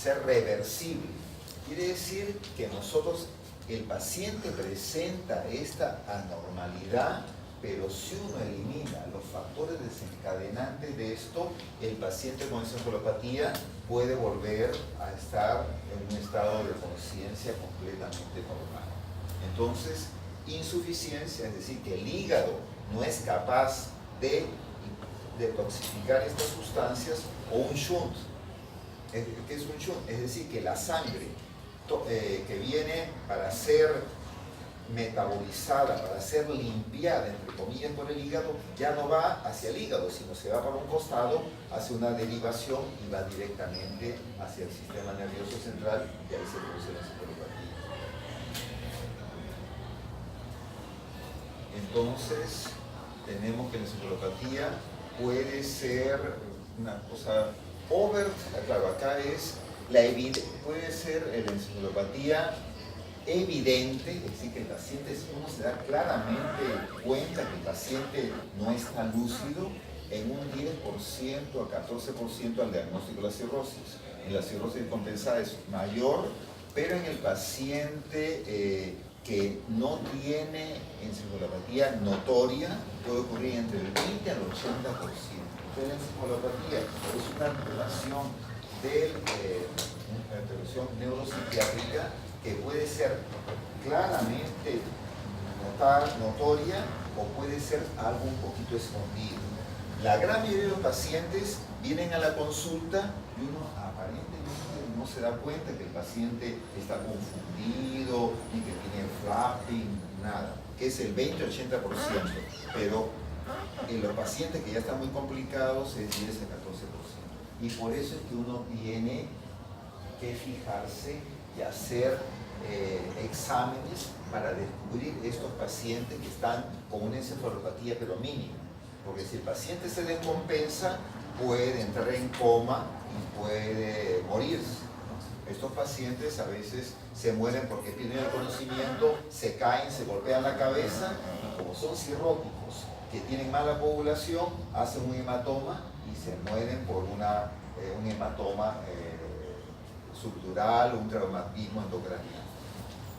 ser reversible. Quiere decir que el paciente presenta esta anormalidad, pero si uno elimina los factores desencadenantes de esto, el paciente con encefalopatía puede volver a estar en un estado de conciencia completamente normal. Entonces, insuficiencia, es decir, que el hígado no es capaz de detoxificar estas sustancias, o un shunt. ¿Qué es un shunt? Es decir, que la sangre que viene para ser metabolizada, para ser limpiada, entre comillas, por el hígado, ya no va hacia el hígado, sino se va para un costado, hace una derivación y va directamente hacia el sistema nervioso central, y ahí se produce la encefalopatía. Entonces, tenemos que la encefalopatía puede ser una cosa claro, acá es puede ser la encefalopatía evidente, es decir, que el paciente, uno se da claramente cuenta que el paciente no está lúcido en un 10% a 14% al diagnóstico de la cirrosis. En la cirrosis compensada es mayor, pero en el paciente que no tiene encefalopatía notoria puede ocurrir entre el 20 al 80%. Entonces la encefalopatía es una alteración una alteración neuropsiquiátrica que puede ser claramente notoria o puede ser algo un poquito escondido. La gran mayoría de los pacientes vienen a la consulta y uno aparentemente no se da cuenta que el paciente está confundido ni que tiene flapping, nada, que es el 20-80%, pero en los pacientes que ya están muy complicados es 10 a 14%. Y por eso es que uno tiene que fijarse y hacer exámenes para descubrir estos pacientes que están con una encefalopatía pero mínima. Porque si el paciente se descompensa, puede entrar en coma y puede morirse. Estos pacientes a veces se mueren porque tienen el conocimiento, se caen, se golpean la cabeza, y como son cirróticos, que tienen mala coagulación, hacen un hematoma y se mueren por un hematoma subdural o un traumatismo endocraniano.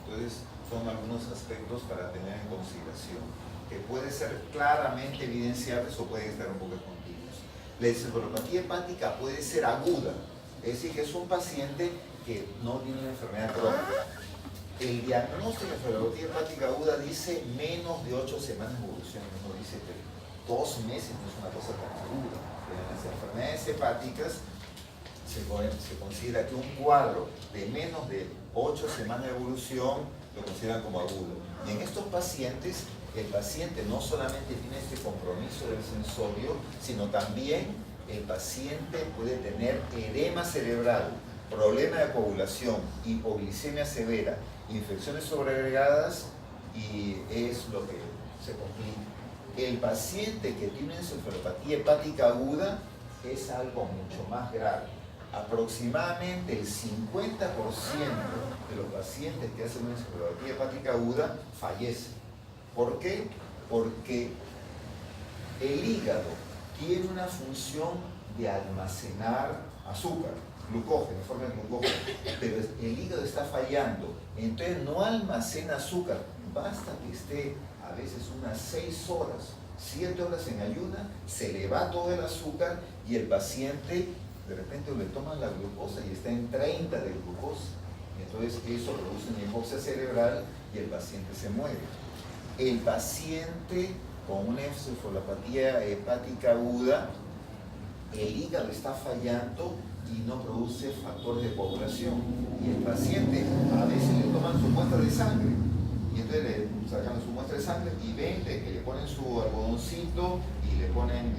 Entonces, son algunos aspectos para tener en consideración, que puede ser claramente evidenciables o pueden estar un poco escondidos. La encefalopatía hepática puede ser aguda, es decir, que es un paciente que no tiene una enfermedad crónica. El diagnóstico de encefalopatía hepática aguda dice menos de 8 semanas de evolución, no dice que 2 meses no es una cosa tan aguda. Pero en las enfermedades hepáticas se considera que un cuadro de menos de 8 semanas de evolución lo consideran como agudo. Y en estos pacientes, el paciente no solamente tiene este compromiso del sensorio, sino también el paciente puede tener edema cerebral, problema de coagulación, hipoglicemia severa, infecciones sobreagregadas, y es lo que se complica. El paciente que tiene encefalopatía hepática aguda es algo mucho más grave. Aproximadamente el 50% de los pacientes que hacen una encefalopatía hepática aguda fallecen. ¿Por qué? Porque el hígado tiene una función de almacenar azúcar, glucógeno, forma de glucógeno, pero el hígado está fallando, entonces no almacena azúcar, basta que esté a veces unas 6 horas, 7 horas en ayuna, se le va todo el azúcar y el paciente de repente le toman la glucosa y está en 30 de glucosa, y entonces eso produce una hipoxia cerebral y el paciente se muere. El paciente con una encefalopatía hepática aguda, el hígado está fallando y no produce factores de coagulación. Y el paciente a veces le toman su muestra de sangre y entonces le sacan su muestra de sangre y ven que le ponen su algodoncito y le ponen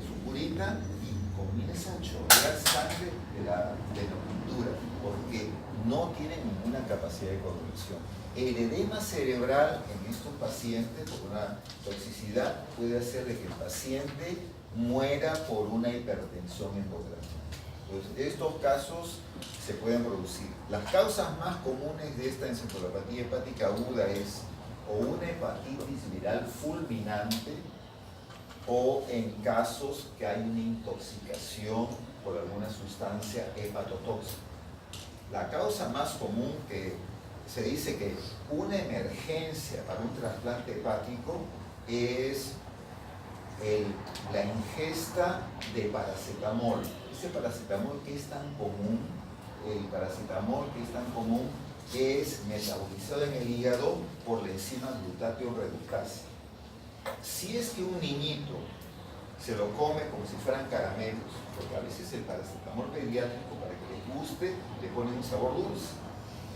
su curita y comienza a chorrear sangre de la pintura porque no tiene ninguna capacidad de coagulación. El edema cerebral en estos pacientes por una toxicidad puede hacer de que el paciente muera por una hipertensión endocraniana. Entonces, estos casos se pueden producir. Las causas más comunes de esta encefalopatía hepática aguda es o una hepatitis viral fulminante o en casos que hay una intoxicación por alguna sustancia hepatotóxica. La causa más común que se dice que una emergencia para un trasplante hepático es la ingesta de paracetamol. Ese paracetamol que es tan común, el paracetamol que es tan común, es metabolizado en el hígado por la enzima glutatión reductasa. Si es que un niñito se lo come como si fueran caramelos, porque a veces el paracetamol pediátrico, para que le guste, le ponen un sabor dulce.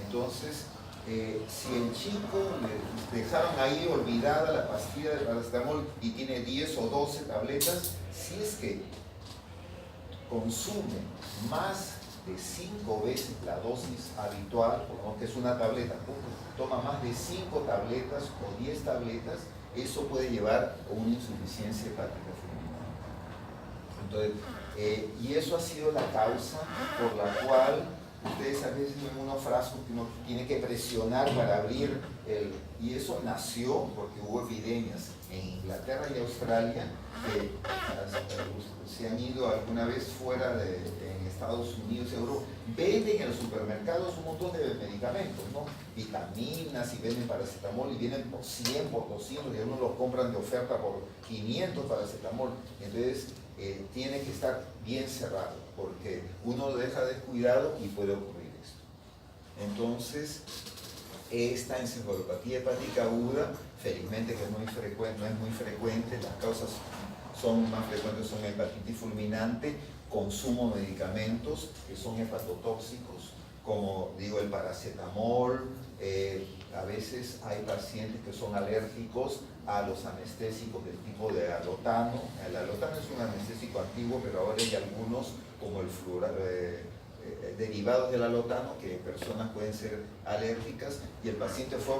Entonces, si el chico le dejaron ahí olvidada la pastilla de paracetamol y tiene 10 o 12 tabletas, si es que consume más de 5 veces la dosis habitual, que es una tableta, toma más de 5 tabletas o 10 tabletas, eso puede llevar a una insuficiencia hepática fulminante. Entonces, y eso ha sido la causa por la cual ustedes a veces ven unos frascos que uno tiene que presionar para abrir y eso nació porque hubo epidemias en Inglaterra y Australia que se han ido alguna vez fuera en Estados Unidos y Europa, venden en los supermercados un montón de medicamentos, ¿no? Vitaminas, y venden paracetamol y vienen por 100, por 200, y uno los compran de oferta por 500 paracetamol. Entonces tiene que estar bien cerrado porque uno lo deja descuidado y puede ocurrir esto. Entonces, esta encefalopatía hepática aguda, felizmente que no es muy frecuente, las causas son más frecuentes, son hepatitis fulminante, consumo de medicamentos que son hepatotóxicos, como digo el paracetamol, a veces hay pacientes que son alérgicos a los anestésicos del tipo de alotano. El alotano es un anestésico antiguo, pero ahora hay algunos como el derivados del alotano que personas pueden ser alérgicas, y el paciente fue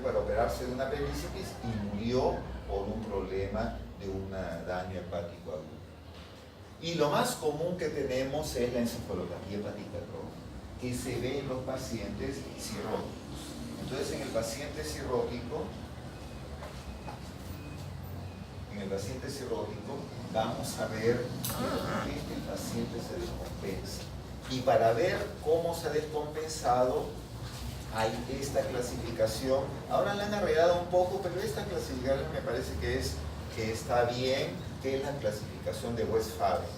para operarse de una apendicitis y murió por un problema de un daño hepático agudo. Y lo más común que tenemos es la encefalopatía hepática crónica, que se ve en los pacientes cirróticos. Entonces, en el paciente cirrótico vamos a ver que de repente el paciente se descompensa. Y para ver cómo se ha descompensado, hay esta clasificación. Ahora la han arreglado un poco, pero esta clasificación me parece que está bien, que es la clasificación de Westphalen,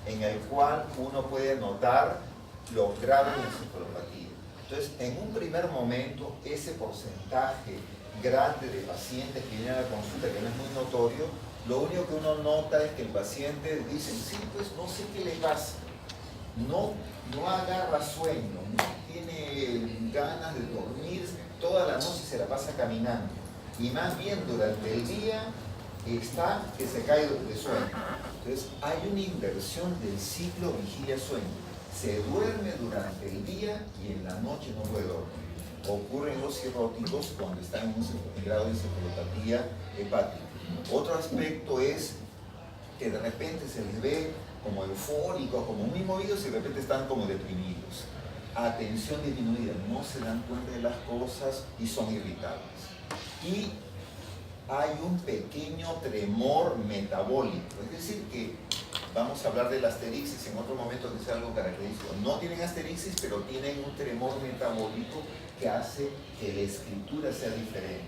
en el cual uno puede notar los grados de encefalopatía. Entonces, en un primer momento, ese porcentaje grande de pacientes que vienen a la consulta, que no es muy notorio, lo único que uno nota es que el paciente dice, sí, pues no sé qué le pasa, no agarra sueño, no tiene ganas de dormir, toda la noche se la pasa caminando, y más bien durante el día está que se cae de sueño. Entonces hay una inversión del ciclo vigilia-sueño. Se duerme durante el día y en la noche no puede dormir. Ocurren los cirróticos cuando están en un grado de encefalopatía hepática. Otro aspecto es que de repente se les ve como eufóricos, como muy movidos, y de repente están como deprimidos. Atención disminuida, no se dan cuenta de las cosas y son irritables. Y hay un pequeño tremor metabólico, es decir que vamos a hablar de la asterixis en otro momento, que es algo característico. No tienen asterixis, pero tienen un tremor metabólico que hace que la escritura sea diferente.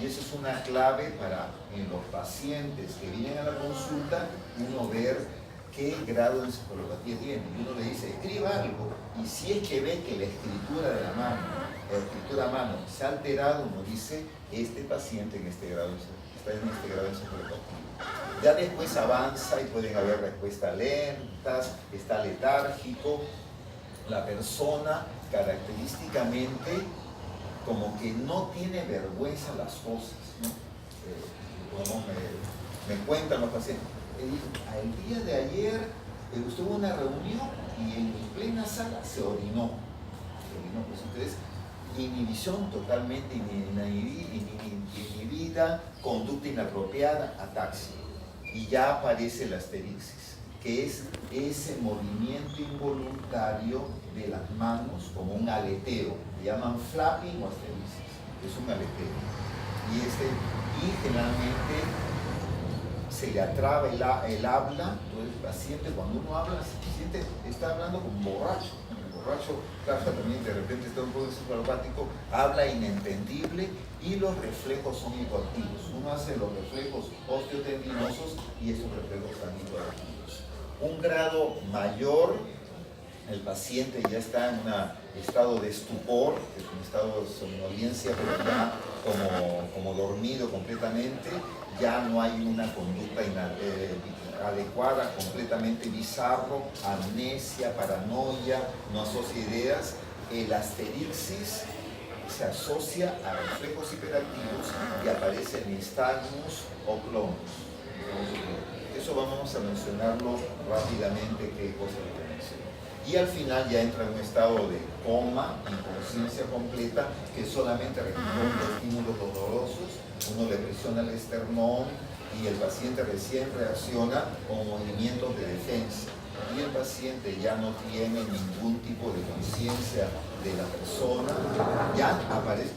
Y eso es una clave para en los pacientes que vienen a la consulta, uno ver qué grado de encefalopatía tiene. Y uno le dice, escriba algo. Y si es que ve que la escritura de la mano se ha alterado, uno dice, este paciente está en este grado de encefalopatía. Ya después avanza y pueden haber respuestas lentas, está letárgico. La persona característicamente como que no tiene vergüenza las cosas, ¿no? Me cuentan los pacientes, el día de ayer usted hubo una reunión y en plena sala se orinó. Pues entonces, inhibición totalmente inhibida, conducta inapropiada, ataxia. Y ya aparece la asterixis, que es ese movimiento involuntario de las manos como un aleteo. Le llaman flapping o asterixis, es un aleteo. Y generalmente se le atraba el habla. Entonces el paciente, cuando uno habla, el paciente está hablando como borracho. borracho trabaja también, de repente está un poco encefalopático, habla inentendible y los reflejos son hipoactivos. Uno hace los reflejos osteotendinosos y estos reflejos están hipoactivos. Un grado mayor, el paciente ya está en un estado de estupor, que es un estado de somnolencia, pero ya como dormido completamente, ya no hay una conducta adecuada, completamente bizarro, amnesia, paranoia, no asocia ideas. El asterixis se asocia a reflejos hiperactivos y aparece nistagmus o clonus. Eso vamos a mencionarlo rápidamente, qué cosa es lo que menciono. Y al final ya entra en un estado de coma, inconsciencia completa, que solamente responde a estímulos dolorosos. Uno le presiona el esternón y el paciente recién reacciona con movimientos de defensa. Y el paciente ya no tiene ningún tipo de conciencia de la persona, ya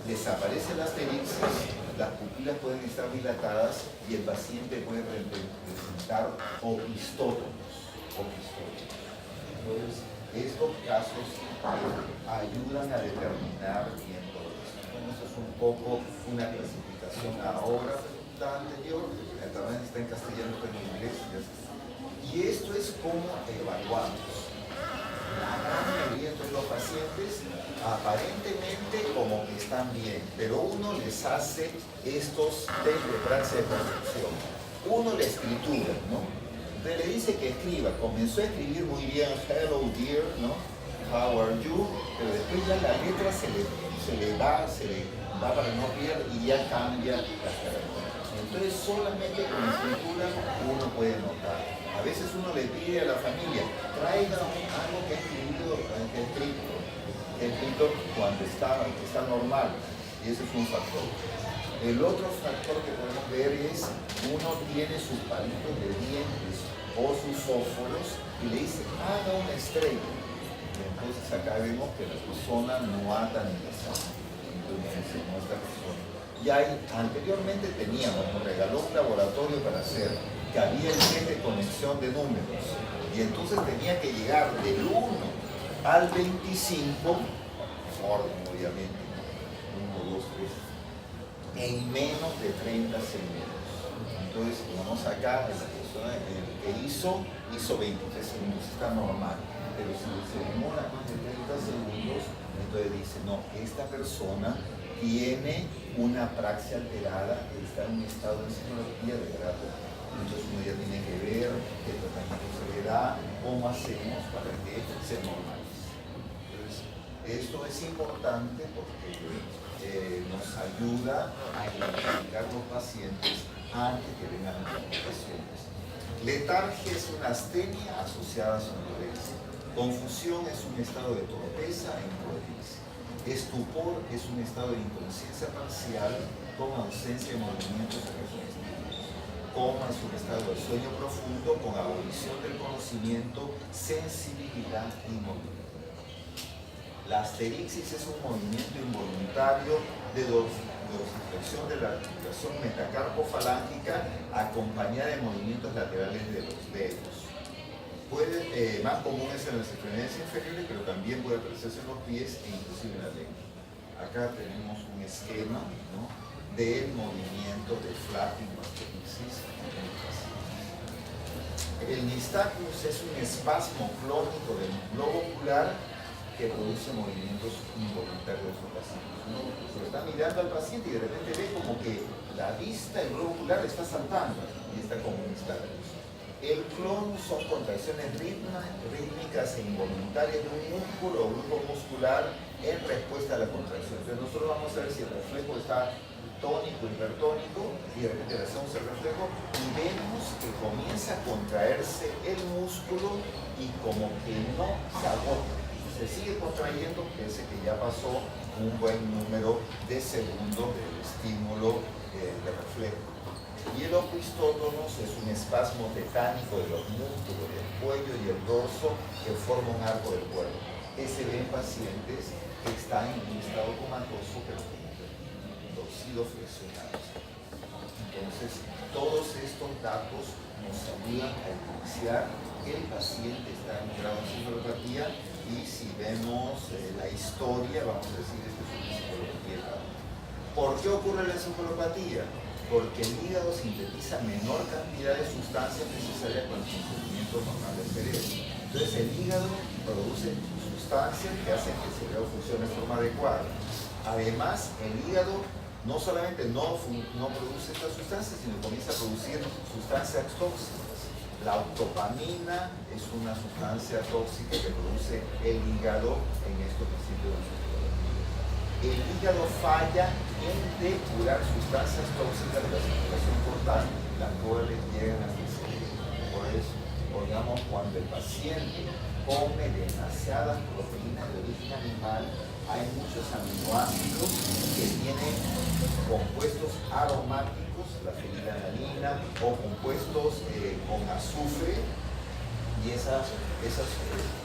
desaparece la asterixis, las pupilas pueden estar dilatadas y el paciente puede presentar opistótomos. Entonces, estos casos ayudan a determinar bien todo esto. Bueno, eso es un poco una clasificación ahora, la anterior, también está en castellano, pero en inglés ya se sabe. Y esto es como evaluamos. La gran mayoría de los pacientes aparentemente como que están bien, pero uno les hace estos test de praxis de percepción. Uno la escritura, ¿no? Entonces le dice que escriba, comenzó a escribir muy bien, hello dear, ¿no? How are you? Pero después ya la letra se le va para no pierder y ya cambia las características. Entonces solamente con escritura uno puede notar. A veces uno le pide a la familia, traiga algo que ha escrito cuando está normal, y ese es un factor. El otro factor que podemos ver es, uno tiene sus palitos de dientes o sus fósforos y le dice, haga una estrella. Y entonces acá vemos que la persona no anda ni la sabe. Entonces no esta persona. Y anteriormente teníamos, nos regaló un laboratorio para hacer, que había el test de conexión de números. Y entonces tenía que llegar del 1 al 25, orden obviamente, 1, 2, 3, en menos de 30 segundos. Entonces, vamos acá, la persona que hizo 23 segundos, está normal. Pero si se demora más de 30 segundos, entonces dice, no, esta persona tiene una praxia alterada, está en un estado de encefalopatía de grado. Entonces uno ya tiene que ver qué tratamiento se le da, cómo hacemos para que se normalice. Entonces, esto es importante porque nos ayuda a identificar los pacientes antes que vengan las complicaciones. Letargia es una astenia asociada a somnolencia. Confusión es un estado de torpeza e incoherencia. Estupor es un estado de inconsciencia parcial con ausencia de movimientos resolutivos. Coma es un estado de sueño profundo con abolición del conocimiento, sensibilidad y movimiento. La asterixis es un movimiento involuntario de dorsiflexión de la articulación metacarpofalángica acompañada de movimientos laterales de los dedos. Más común es en las extremidades inferiores, pero también puede aparecerse en los pies e inclusive en la lengua. Acá tenemos un esquema, ¿no?, del movimiento de flapping o asterixis en el paciente. El nistagmus es un espasmo clónico del globo ocular que produce movimientos involuntarios de los pacientes. Uno se está mirando al paciente y de repente ve como que la vista, el globo ocular está saltando y está como un nistagmus. El clonus son contracciones rítmicas e involuntarias de un músculo o grupo muscular en respuesta a la contracción. Entonces nosotros vamos a ver si el reflejo está tónico, hipertónico, y de repente hacemos el reflejo y vemos que comienza a contraerse el músculo y como que no se agota. Se sigue contrayendo, parece que ya pasó un buen número de segundos del estímulo de reflejo. Y el opistótomos es un espasmo tetánico de los músculos del cuello y el dorso que forma un arco del cuerpo. Que se ve en pacientes que están en un estado comatoso, pero dorsiflexionados. Entonces, todos estos datos nos ayudan a evidenciar que el paciente está en un grado de encefalopatía y si vemos la historia, vamos a decir, esto es una encefalopatía hepática. ¿Por qué ocurre la encefalopatía? Porque el hígado sintetiza menor cantidad de sustancias necesarias para el funcionamiento normal del cerebro. Entonces el hígado produce sustancias que hacen que el cerebro funcione de forma adecuada. Además, el hígado no solamente no produce estas sustancias, sino comienza a producir sustancias tóxicas. La octopamina es una sustancia tóxica que produce el hígado en estos pacientes de encefalopatía. El hígado falla en depurar sustancias tóxicas de la circulación portal, las cuales llegan hasta el cerebro. Por eso, digamos, cuando el paciente come demasiadas proteínas de origen animal, hay muchos aminoácidos que tienen compuestos aromáticos, la fenilalanina, o compuestos con azufre. Y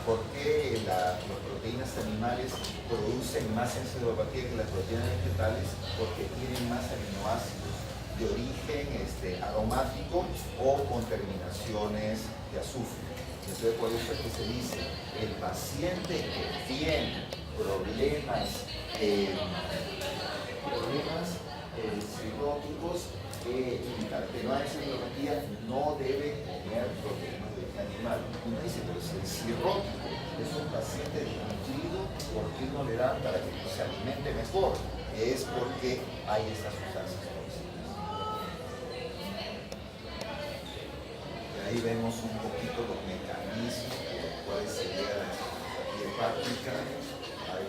¿por qué las proteínas animales producen más encefalopatía que las proteínas vegetales? Porque tienen más aminoácidos de origen aromático o con terminaciones de azufre. Entonces, por eso es que se dice, el paciente que tiene problemas cirróticos, que no hay encefalopatía, no debe comer proteínas de origen animal. Uno dice, pero si el cirrótico es un paciente desnutrido, ¿por qué no le dan para que se alimente mejor? Es porque hay estas sustancias tóxicas. Y ahí vemos un poquito los mecanismos por los cuales se llega a la encefalopatía hepática. Hay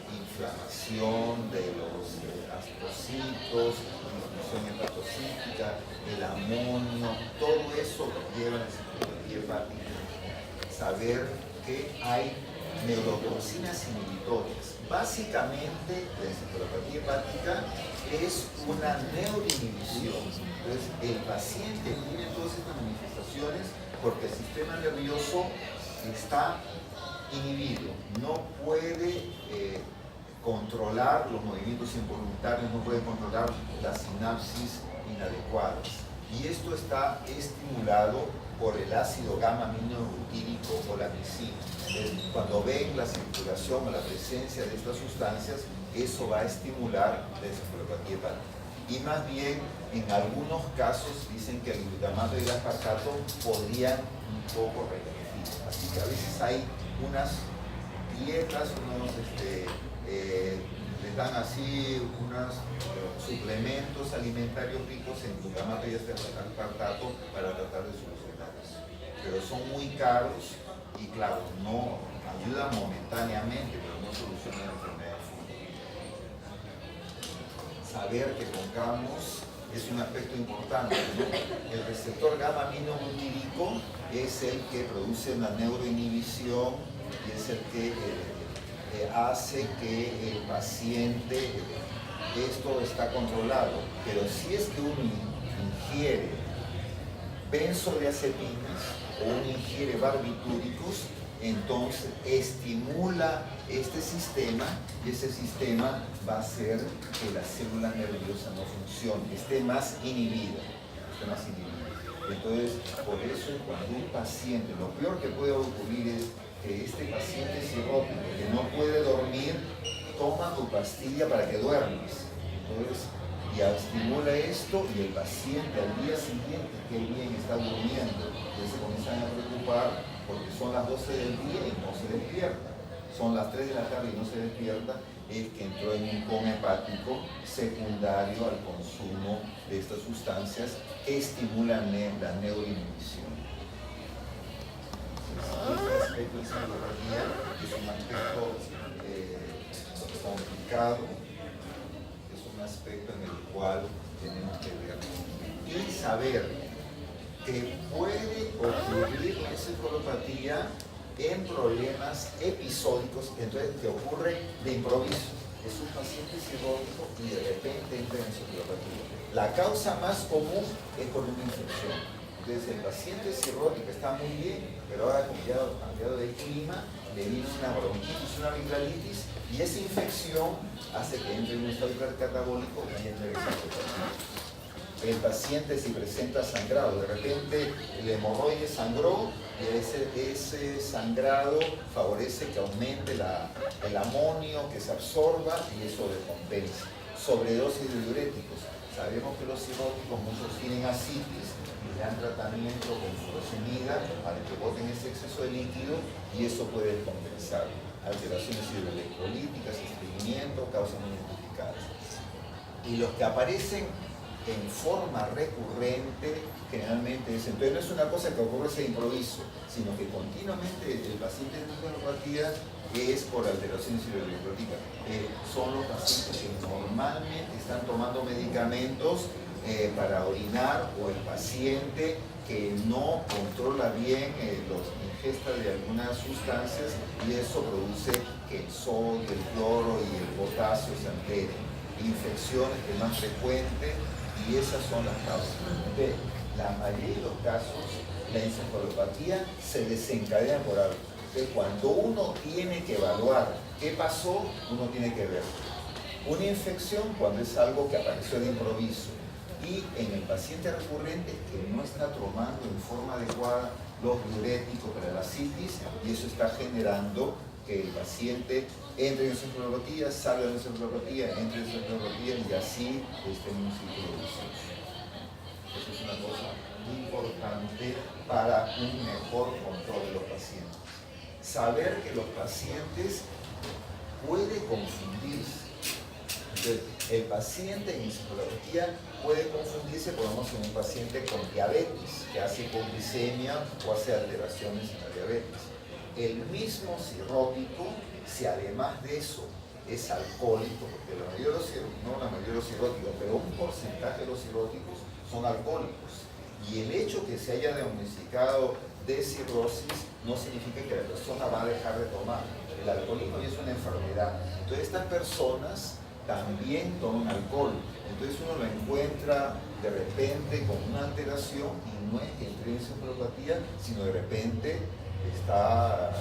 inflamación de los astrocitos, disminución hepatocítica, el amonio, todo eso lleva a la encefalopatía hepática. Saber que hay neurotoxinas inhibitorias. Básicamente, la encefalopatía hepática es una neuroinhibición. Entonces, el paciente tiene todas estas manifestaciones porque el sistema nervioso está inhibido, no puede controlar los movimientos involuntarios, no puede controlar las sinapsis inadecuadas. Y esto está estimulado por el ácido gamma-aminobutírico o la glicina. Cuando ven la circulación o la presencia de estas sustancias, eso va a estimular la encefalopatía hepática. Y más bien, en algunos casos dicen que el glutamato y el aspartato podrían un poco revertir. Así que a veces hay unas dietas, les dan así unos suplementos alimentarios ricos en glutamato y aspartato para tratar de solucionar eso. Pero son muy caros y claro, no ayudan momentáneamente, pero no solucionan la enfermedad de fondo. Saber que pongamos es un aspecto importante, ¿no? El receptor gamma-aminobutírico es el que produce una neuroinhibición y es el que hace que el paciente, esto está controlado, pero si es que uno ingiere benzodiazepinas o uno ingiere barbitúricos, entonces estimula este sistema y ese sistema va a hacer que la célula nerviosa no funcione, esté más inhibida. Entonces, por eso cuando un paciente, lo peor que puede ocurrir es que este paciente cirrótico que no puede dormir, toma tu pastilla para que duermas. Entonces, ya estimula esto y el paciente al día siguiente, que bien está durmiendo, ya se comienzan a preocupar porque son las 12 del día y no se despierta. Son las 3 de la tarde y no se despierta, es que entró en un coma hepático secundario al consumo de estas sustancias que estimulan la neuroinhibición. Este aspecto de encefalopatía es un aspecto complicado, es un aspecto en el cual tenemos que ver y saber que puede ocurrir la encefalopatía en problemas episódicos, entonces que ocurre de improviso. Es un paciente cirrótico y de repente entra en encefalopatía. La causa más común es por una infección. Entonces el paciente cirrótico está muy bien, pero ahora ha cambiado de clima, le vino una bronquitis, una amigdalitis, y esa infección hace que entre en un estado hipercatabólico y entre en encefalopatía. El paciente si presenta sangrado, de repente el hemorroide sangró Y ese sangrado favorece que aumente el amonio, que se absorba y eso descompensa. Sobredosis de diuréticos. Sabemos que los cirróticos muchos tienen ascitis y le dan tratamiento con furosemida para que boten ese exceso de líquido y eso puede descompensar. Alteraciones hidroelectrolíticas, estreñimiento, causas no identificadas. Y los que aparecen en forma recurrente, generalmente es, entonces no es una cosa que ocurre de improviso, sino que continuamente el paciente de neuropatía es por alteraciones hidroelectrolíticas. Son los pacientes que normalmente están tomando medicamentos para orinar, o el paciente que no controla bien la ingesta de algunas sustancias y eso produce que el sodio, el cloro y el potasio se alteren. Infecciones que es más frecuente y esas son las causas. Entonces, la mayoría de los casos, la encefalopatía se desencadena por algo. Entonces, cuando uno tiene que evaluar qué pasó, uno tiene que ver una infección cuando es algo que apareció de improviso y en el paciente recurrente que no está tomando en forma adecuada los diuréticos para la ascitis y eso está generando que el paciente entre en encefalopatía, salga de encefalopatía, entre en encefalopatía y así esté en un círculo vicioso. Eso es una cosa importante para un mejor control de los pacientes. Saber que los pacientes pueden confundirse. Entonces, el paciente en encefalopatía puede confundirse, por ejemplo, con un paciente con diabetes, que hace hipoglicemia o hace alteraciones en la diabetes. El mismo cirrótico, si además de eso es alcohólico, porque la mayoría de los cirróticos, pero un porcentaje de los cirróticos son alcohólicos. Y el hecho que se haya diagnosticado de cirrosis no significa que la persona va a dejar de tomar. El alcoholismo es una enfermedad. Entonces estas personas también toman alcohol. Entonces uno lo encuentra de repente con una alteración y no es que entre en encefalopatía, sino de repente está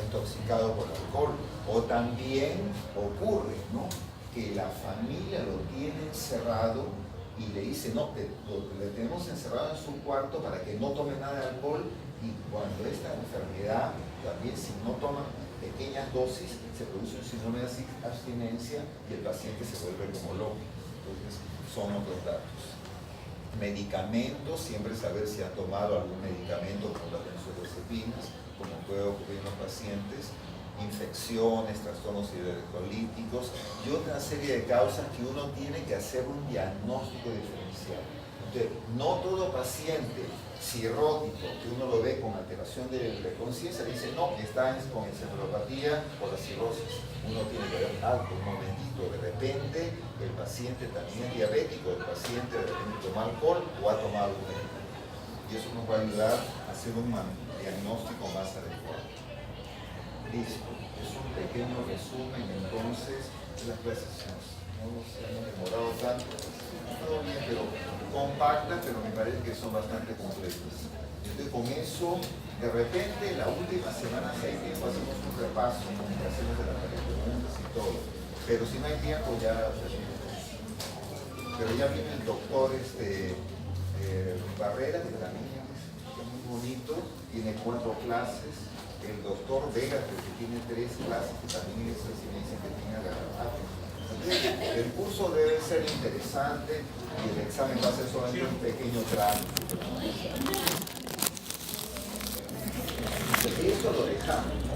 intoxicado por alcohol. O también ocurre, ¿no?, que la familia lo tiene encerrado y le dice, no, le tenemos encerrado en su cuarto para que no tome nada de alcohol, y cuando esta enfermedad, también si no toma pequeñas dosis, se produce un síndrome de abstinencia y el paciente se vuelve como loco. Entonces, son otros datos. Medicamentos, siempre saber si han tomado algún medicamento como las benzodiazepinas, como puede ocurrir en los pacientes, infecciones, trastornos hidroelectrolíticos y otra serie de causas que uno tiene que hacer un diagnóstico diferencial. Entonces, no todo paciente cirrótico que uno lo ve con alteración de conciencia dice, no, que está con encefalopatía o la cirrosis. Uno tiene que ver algo, un momentito, de repente el paciente también es diabético, el paciente de repente toma alcohol o ha tomado algún medicamento. Y eso nos va a ayudar a hacer un diagnóstico más adecuado. Listo, es un pequeño resumen entonces de las clases. No se han demorado tanto, todo bien, pero compactas, pero me parece que son bastante completas. Entonces con eso, de repente, la última semana, si hay tiempo, hacemos un repaso, hacemos de las preguntas y todo. Pero si no hay tiempo, ya... Pero ya viene el doctor Barrera, que también es muy bonito, tiene 4 clases. El doctor Vega, que tiene 3 clases, que también es así, me dicen que tiene el curso debe ser interesante y el examen va a ser solamente un pequeño trámite. Eso lo dejamos, ¿no?